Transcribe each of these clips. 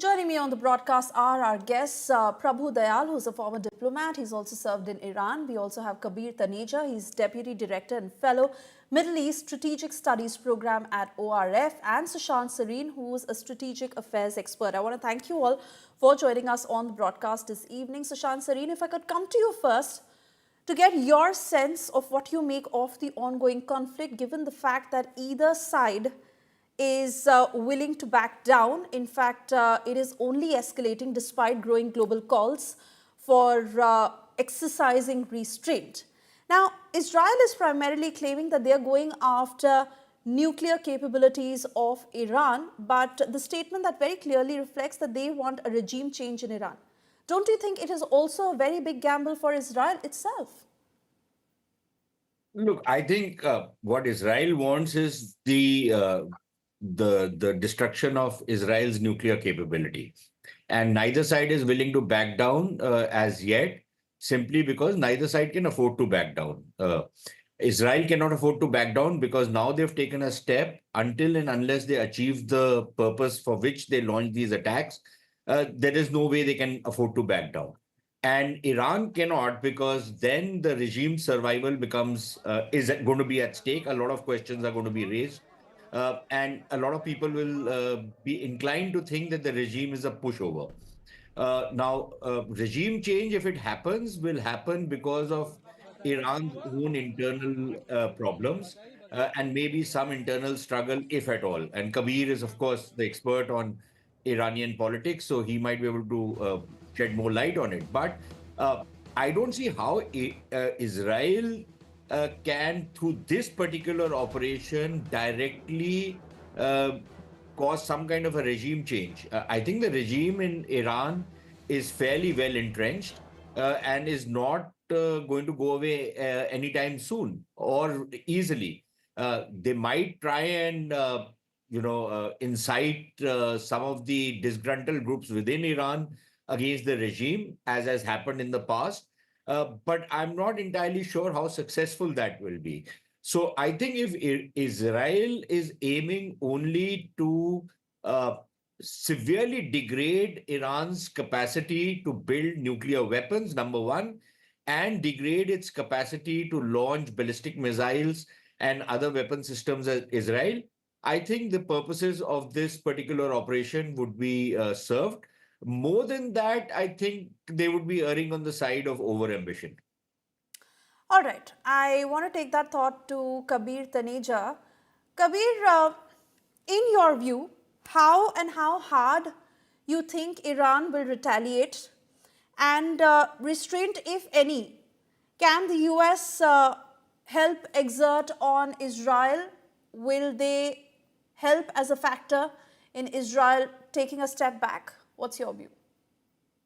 Joining me on the broadcast are our guests, Prabhu Dayal, who's a former diplomat. He's also served in Iran. We also have Kabir Taneja. He's Deputy Director and Fellow, Middle East Strategic Studies Program at ORF, and Sushant Sareen, who's a Strategic Affairs expert. I want to thank you all for joining us on the broadcast this evening. Sushant Sareen, if I could come to you first to get your sense of what you make of the ongoing conflict, given the fact that either side is willing to back down. In fact, it is only escalating despite growing global calls for exercising restraint. Now, Israel is primarily claiming that they are going after nuclear capabilities of Iran, but the statement that very clearly reflects that they want a regime change in Iran. Don't you think it is also a very big gamble for Israel itself? Look, I think what Israel wants is the destruction of Israel's nuclear capability, and neither side is willing to back down as yet, simply because neither side can afford to back down. Israel cannot afford to back down because now they've taken a step. Until and unless they achieve the purpose for which they launched these attacks, there is no way they can afford to back down. And Iran cannot, because then the regime survival becomes is going to be at stake. A lot of questions are going to be raised, and a lot of people will be inclined to think that the regime is a pushover. Regime change, if it happens, will happen because of Iran's own internal problems and maybe some internal struggle, if at all. And Kabir is, of course, the expert on Iranian politics, so he might be able to shed more light on it. But I don't see how Israel can, through this particular operation, directly cause some kind of a regime change. I think the regime in Iran is fairly well entrenched and is not going to go away anytime soon or easily. They might try and incite some of the disgruntled groups within Iran against the regime, as has happened in the past. But I'm not entirely sure how successful that will be. So I think if Israel is aiming only to severely degrade Iran's capacity to build nuclear weapons, number one, and degrade its capacity to launch ballistic missiles and other weapon systems as Israel, I think the purposes of this particular operation would be served. More than that, I think they would be erring on the side of overambition. All right, I want to take that thought to Kabir Taneja. Kabir, in your view, how and how hard you think Iran will retaliate, and restraint, if any, can the US help exert on Israel? Will they help as a factor in Israel taking a step back? What's your view?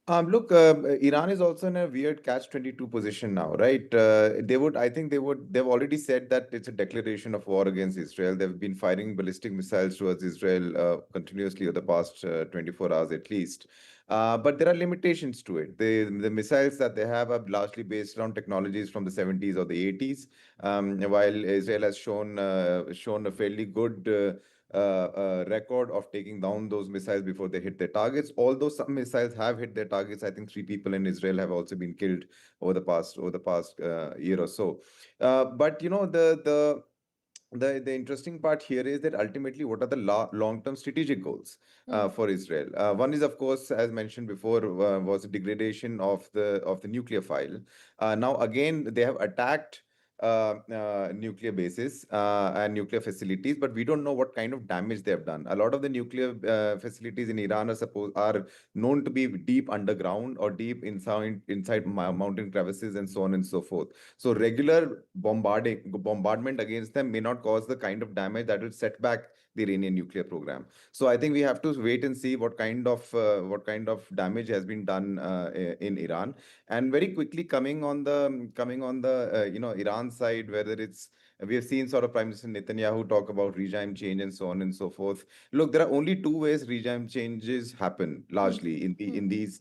Look, Iran is also in a weird catch-22 position now, right? I think they've already said that it's a declaration of war against Israel. They've been firing ballistic missiles towards Israel continuously over the past 24 hours at least. But there are limitations to it. The missiles that they have are largely based on technologies from the 70s or the 80s, while Israel has shown a fairly good record of taking down those missiles before they hit their targets. Although some missiles have hit their targets, I think 3 people in Israel have also been killed over the past year or so. But you know the interesting part here is that ultimately, what are the long-term strategic goals for Israel? One is, of course, as mentioned before, was the degradation of the nuclear file. Now, again, they have attacked nuclear bases and nuclear facilities, but we don't know what kind of damage they have done. A lot of the nuclear facilities in Iran are known to be deep underground or deep inside mountain crevices and so on and so forth. So regular bombardment against them may not cause the kind of damage that will set back the Iranian nuclear program. So I think we have to wait and see what kind of damage has been done in Iran. And very quickly, coming on the Iran side, whether it's we have seen sort of Prime Minister Netanyahu talk about regime change and so on and so forth. Look, there are only two ways regime changes happen largely in these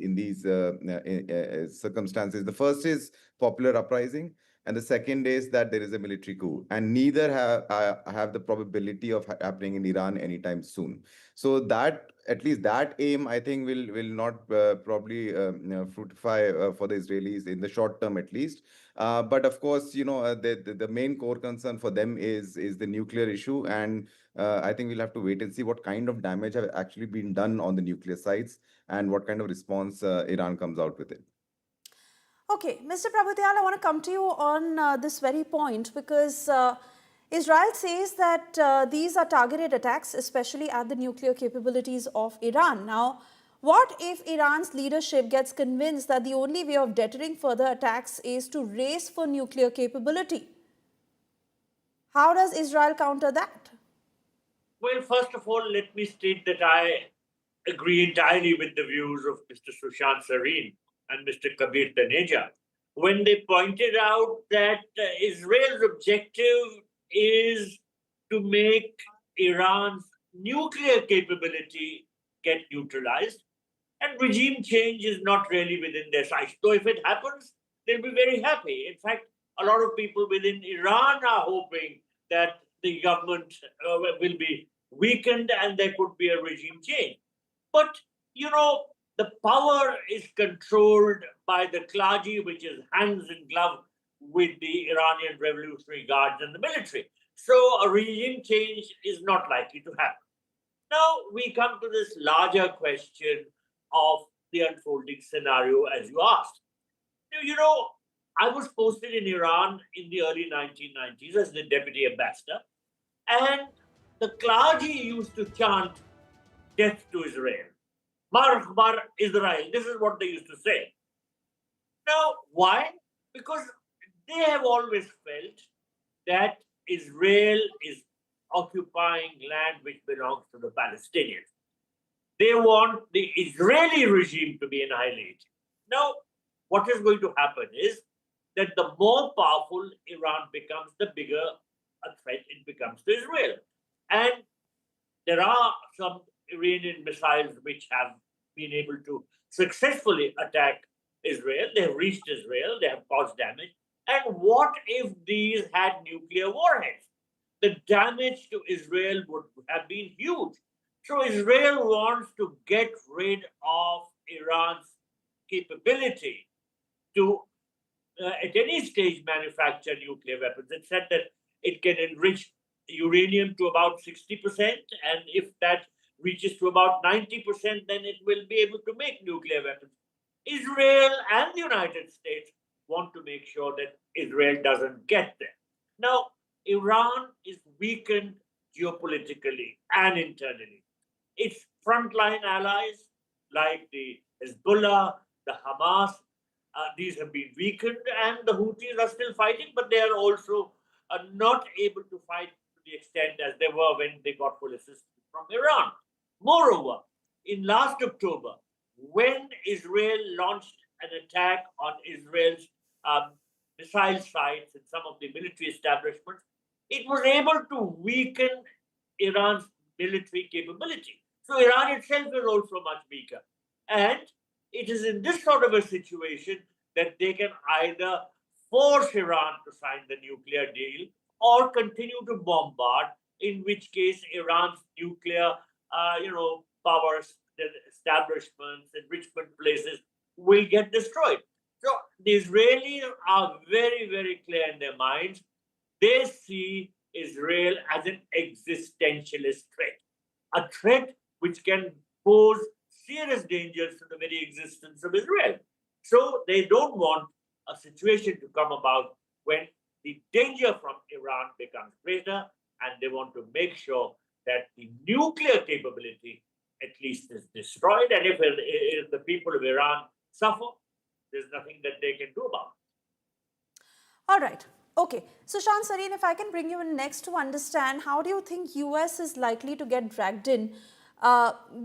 circumstances. The first is popular uprising, and the second is that there is a military coup, and neither have the probability of happening in Iran anytime soon. So that at least that aim, I think, will not probably fructify for the Israelis in the short term, at least. But of course, the main core concern for them is the nuclear issue, and I think we'll have to wait and see what kind of damage have actually been done on the nuclear sites and what kind of response Iran comes out with it. Okay, Mr. Prabhutyal, I want to come to you on this very point because Israel says that these are targeted attacks, especially at the nuclear capabilities of Iran. Now, what if Iran's leadership gets convinced that the only way of deterring further attacks is to race for nuclear capability? How does Israel counter that? Well, first of all, let me state that I agree entirely with the views of Mr. Sushant Sareen and Mr. Kabir Taneja when they pointed out that Israel's objective is to make Iran's nuclear capability get neutralized, and regime change is not really within their sights. So if it happens, they'll be very happy. In fact, a lot of people within Iran are hoping that the government will be weakened and there could be a regime change. But, the power is controlled by the clergy, which is hands in glove with the Iranian Revolutionary Guards and the military. So a regime change is not likely to happen. Now we come to this larger question of the unfolding scenario as you asked. I was posted in Iran in the early 1990s as the deputy ambassador, and the clergy used to chant death to Israel. Mar Israel. This is what they used to say. Now, why? Because they have always felt that Israel is occupying land which belongs to the Palestinians. They want the Israeli regime to be annihilated. Now, what is going to happen is that the more powerful Iran becomes, the bigger a threat it becomes to Israel. And there are some Iranian missiles which have been able to successfully attack Israel. They have reached Israel, they have caused damage. And what if these had nuclear warheads? The damage to Israel would have been huge. So Israel wants to get rid of Iran's capability to, at any stage, manufacture nuclear weapons. It said that it can enrich uranium to about 60%, and if that reaches to about 90%, then it will be able to make nuclear weapons. Israel and the United States want to make sure that Israel doesn't get there. Now, Iran is weakened geopolitically and internally. Its frontline allies, like the Hezbollah, the Hamas, these have been weakened, and the Houthis are still fighting, but they are also not able to fight to the extent as they were when they got full assistance from Iran. Moreover, in last October, when Israel launched an attack on Israel's missile sites and some of the military establishments, it was able to weaken Iran's military capability. So Iran itself is also much weaker. And it is in this sort of a situation that they can either force Iran to sign the nuclear deal or continue to bombard, in which case Iran's nuclear power establishments, enrichment places will get destroyed. So the Israelis are very, very clear in their minds. They see Israel as an existentialist threat, a threat which can pose serious dangers to the very existence of Israel. So they don't want a situation to come about when the danger from Iran becomes greater, and they want to make sure that the nuclear capability at least is destroyed. And if the people of Iran suffer, there's nothing that they can do about it. All right. Okay. So, Sushant Sareen, if I can bring you in next to understand, how do you think US is likely to get dragged in,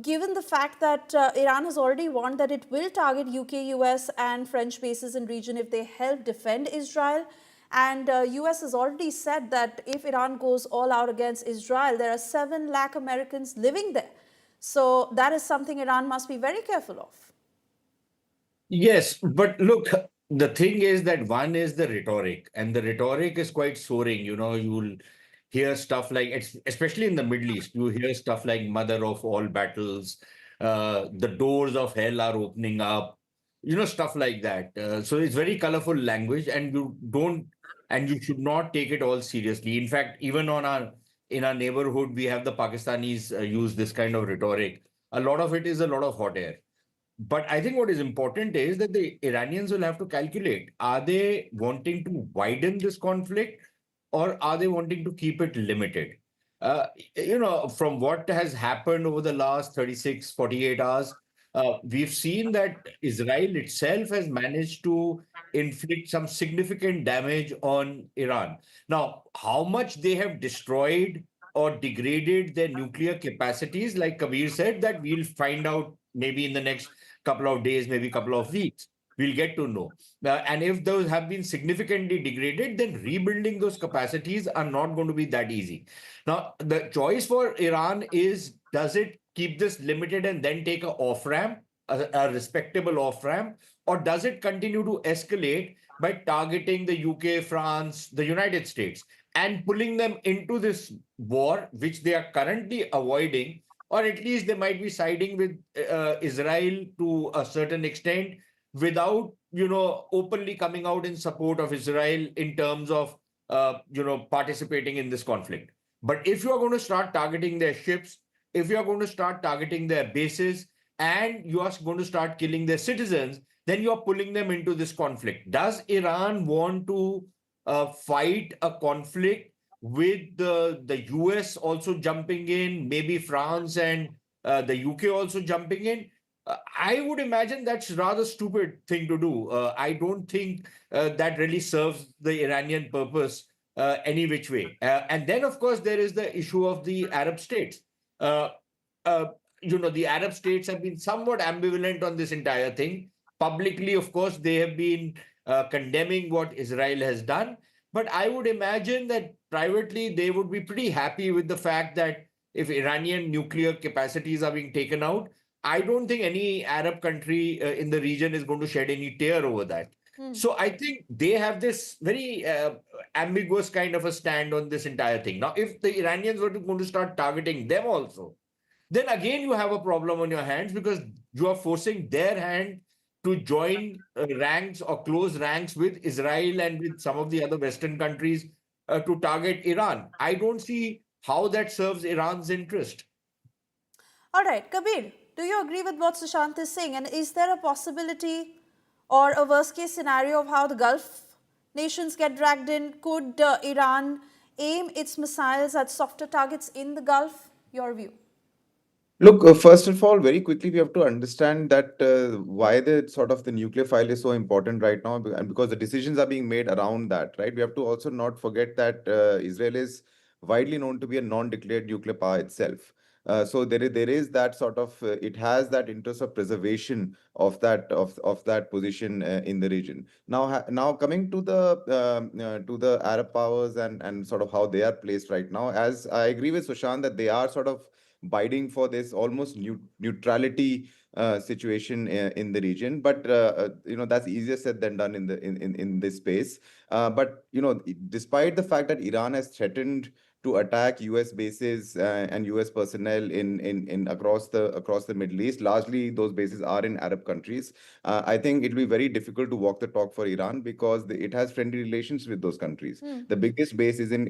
given the fact that Iran has already warned that it will target UK, US and French bases in region if they help defend Israel? And US has already said that if Iran goes all out against Israel, there are 7 lakh Americans living there. So that is something Iran must be very careful of. Yes, but look, the thing is that one is the rhetoric, and the rhetoric is quite soaring. You'll hear stuff like, especially in the Middle East, you hear stuff like mother of all battles, The doors of hell are opening up, stuff like that. So it's very colorful language, and you should not take it all seriously. In fact, even in our neighborhood, we have the Pakistanis use this kind of rhetoric. A lot of it is a lot of hot air. But I think what is important is that the Iranians will have to calculate, are they wanting to widen this conflict, or are they wanting to keep it limited? Uh, from what has happened over the last 36, 48 hours, we've seen that Israel itself has managed to inflict some significant damage on Iran. Now, how much they have destroyed or degraded their nuclear capacities, like Kabir said, that we'll find out maybe in the next couple of days, maybe couple of weeks. We'll get to know. And if those have been significantly degraded, then rebuilding those capacities are not going to be that easy. Now, the choice for Iran is, does it keep this limited and then take a off ramp, a respectable off ramp, or does it continue to escalate by targeting the UK, France, the United States, and pulling them into this war, which they are currently avoiding, or at least they might be siding with Israel to a certain extent without, openly coming out in support of Israel in terms of, participating in this conflict. But if you are going to start targeting their ships, if you are going to start targeting their bases, and you are going to start killing their citizens, then you are pulling them into this conflict. Does Iran want to fight a conflict with the US also jumping in, maybe France and the UK also jumping in? I would imagine that's rather stupid thing to do. I don't think that really serves the Iranian purpose any which way. And then, of course, there is the issue of the Arab states. Uh, uh, the Arab states have been somewhat ambivalent on this entire thing. Publicly, of course, they have been condemning what Israel has done. But I would imagine that privately, they would be pretty happy with the fact that if Iranian nuclear capacities are being taken out, I don't think any Arab country in the region is going to shed any tear over that. So I think they have this very ambiguous kind of a stand on this entire thing. Now, if the Iranians were going to start targeting them also, then again you have a problem on your hands, because you are forcing their hand to join ranks or close ranks with Israel and with some of the other Western countries to target Iran. I don't see how that serves Iran's interest. All right, Kabir, do you agree with what Sushant is saying? And is there a possibility or a worst case scenario of how the Gulf nations get dragged in? Could Iran aim its missiles at softer targets in the Gulf? Your view? Look, first of all, very quickly, we have to understand that why the sort of the nuclear file is so important right now, and because the decisions are being made around that, right? We have to also not forget that Israel is widely known to be a non-declared nuclear power itself. So there is that sort of it has that interest of preservation of that position in the region. Now coming to the Arab powers and sort of how they are placed right now, as I agree with Sushant that they are sort of bidding for this almost neutrality situation in the region. But that's easier said than done in this space. But despite the fact that Iran has threatened to attack U.S. bases and U.S. personnel in across the Middle East, largely those bases are in Arab countries. I think it will be very difficult to walk the talk for Iran because it has friendly relations with those countries. The biggest base is in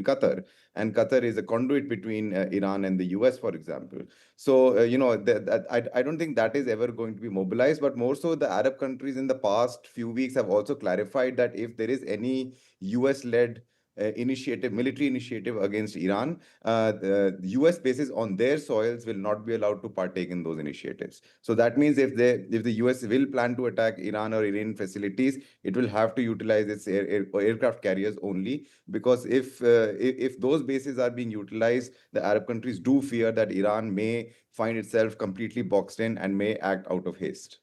Qatar, and Qatar is a conduit between Iran and the US, for example. So, I don't think that is ever going to be mobilized, but more so, the Arab countries in the past few weeks have also clarified that if there is any US led military initiative against Iran, the US bases on their soils will not be allowed to partake in those initiatives. So that means if the US will plan to attack Iran or Iranian facilities, it will have to utilize its aircraft carriers only, because if those bases are being utilized, the Arab countries do fear that Iran may find itself completely boxed in and may act out of haste.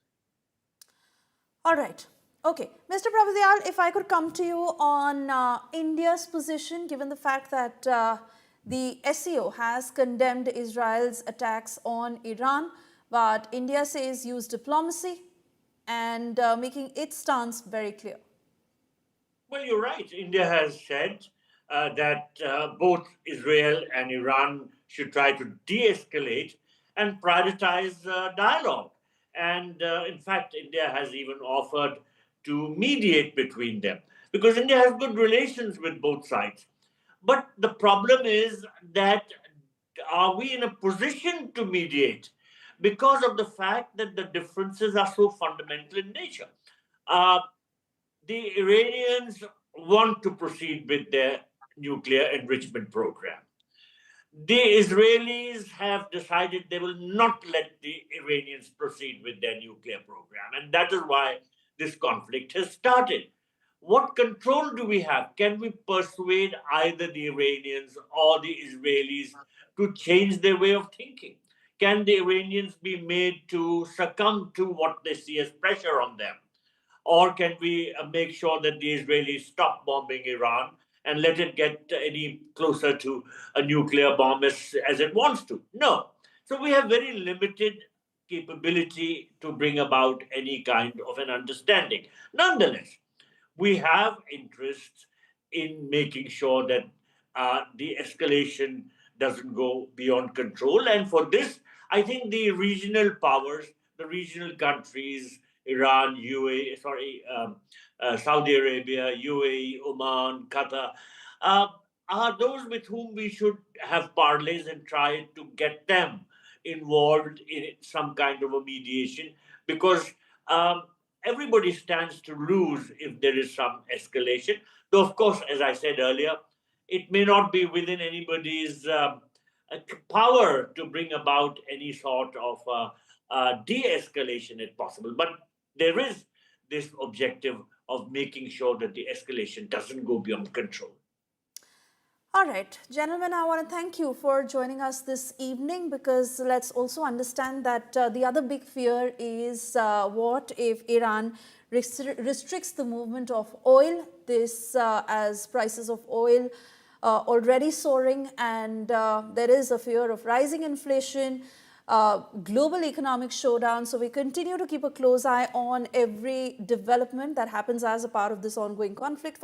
All right. Okay. Mr. Prabhudyal, if I could come to you on India's position, given the fact that the SEO has condemned Israel's attacks on Iran, but India says use diplomacy and making its stance very clear. Well, you're right. India has said that both Israel and Iran should try to de escalate and prioritize dialogue. And in fact, India has even offered to mediate between them because India has good relations with both sides. But the problem is that are we in a position to mediate because of the fact that the differences are so fundamental in nature? Uh, the Iranians want to proceed with their nuclear enrichment program. The Israelis have decided they will not let the Iranians proceed with their nuclear program. And that is why this conflict has started. What control do we have? Can we persuade either the Iranians or the Israelis to change their way of thinking? Can the Iranians be made to succumb to what they see as pressure on them? Or can we make sure that the Israelis stop bombing Iran and let it get any closer to a nuclear bomb as it wants to? No. So we have very limited capability to bring about any kind of an understanding. Nonetheless, we have interests in making sure that the escalation doesn't go beyond control. And for this, I think the regional powers, the regional countries, Iran, Saudi Arabia, UAE, Oman, Qatar, uh, are those with whom we should have parleys and try to get them involved in some kind of a mediation because um, everybody stands to lose if there is some escalation. Though, of course, as I said earlier, it may not be within anybody's power to bring about any sort of de escalation if possible. But there is this objective of making sure that the escalation doesn't go beyond control. All right, gentlemen, I want to thank you for joining us this evening because let's also understand that the other big fear is what if Iran restricts the movement of oil, this as prices of oil already soaring, and there is a fear of rising inflation, global economic showdown. So we continue to keep a close eye on every development that happens as a part of this ongoing conflict.